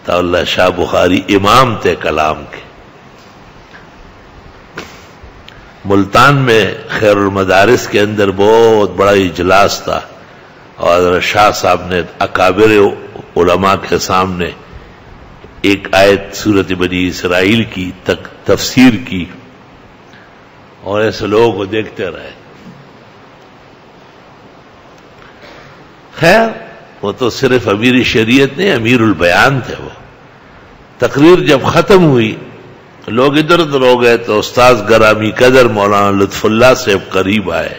عطا اللہ شاہ بخاری امام تھے کلام کے. ملتان میں خیر المدارس کے اندر بہت بڑا اجلاس تھا اور شاہ صاحب نے اکابر علماء کے سامنے ایک آیت سورۃ بنی اسرائیل کی تفسیر کی اور ایسے لوگوں کو دیکھتے رہے. خیر وہ تو صرف امیر شریعت نہیں، امیر البیان تھے. وہ تقریر جب ختم ہوئی لوگ ادھر ادھر ہو گئے تو استاذ گرامی قدر مولانا لطف اللہ سے قریب آئے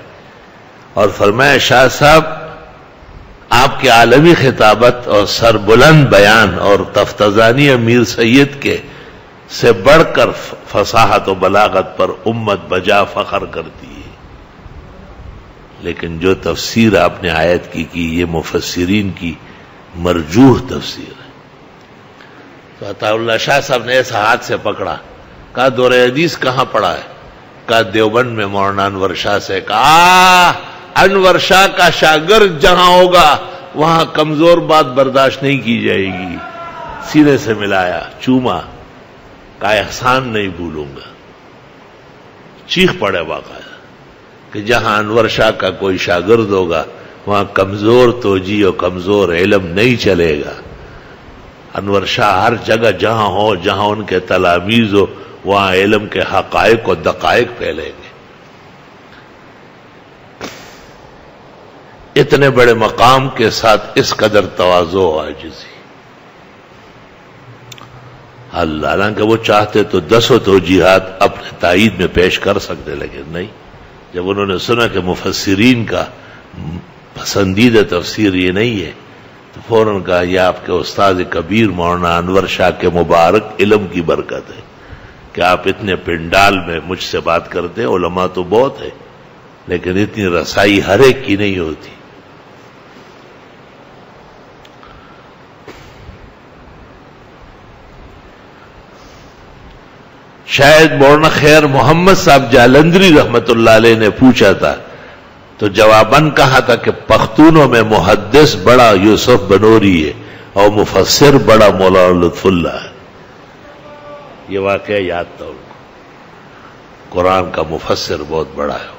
اور فرمایا شاہ صاحب آپ کے عالمی خطابت اور سربلند بیان اور تفتزانی امیر سید کے سے بڑھ کر فصاحت و بلاغت پر امت بجا فخر کرتی ہے، لیکن جو تفسیر آپ نے آیت کی یہ مفسرین کی مرجوح تفسیر ہے. تو عطا اللہ شاہ صاحب نے ایسا ہاتھ سے پکڑا، کہا دور حدیث کہاں پڑھا ہے؟ کہا دیوبند میں مولانا انور شاہ سے. کہا انور شاہ کا شاگرد جہاں ہوگا وہاں کمزور بات برداشت نہیں کی جائے گی. سینے سے ملایا، چوما، کہا احسان نہیں بھولوں گا. چیخ پڑے باقاعدہ کہ جہاں انور شاہ کا کوئی شاگرد ہوگا وہاں کمزور توجیہ اور کمزور علم نہیں چلے گا. انور شاہ ہر جگہ جہاں ہو، جہاں ان کے تلاميذ ہو، وہاں علم کے حقائق و دقائق پھیلیں گے. اتنے بڑے مقام کے ساتھ اس قدر تواضع و عاجزی. حالانکہ وہ چاہتے تو 10 توجیہات اپنے تائید میں پیش کر سکتے، لیکن نہیں. جب انہوں نے سنا کہ مفسرین کا پسندیدہ تفسیر یہ نہیں ہے تو فوراً کہا یہ آپ کے استاد کبیر مولانا انور شاہ کے مبارک علم کی برکت ہے کہ آپ اتنے پنڈال میں مجھ سے بات کرتے ہیں. علماء تو بہت ہے لیکن اتنی رسائی ہر ایک کی نہیں ہوتی. شاید مولانا خیر محمد صاحب جالندری رحمت اللہ علیہ نے پوچھا تھا تو جواباً کہا تھا کہ پختونوں میں محدث بڑا یوسف بنوری ہے اور مفسر بڑا مولانا لطف اللہ ہے. یہ واقعہ یاد تھا ان کو. قرآن کا مفسر بہت بڑا ہے.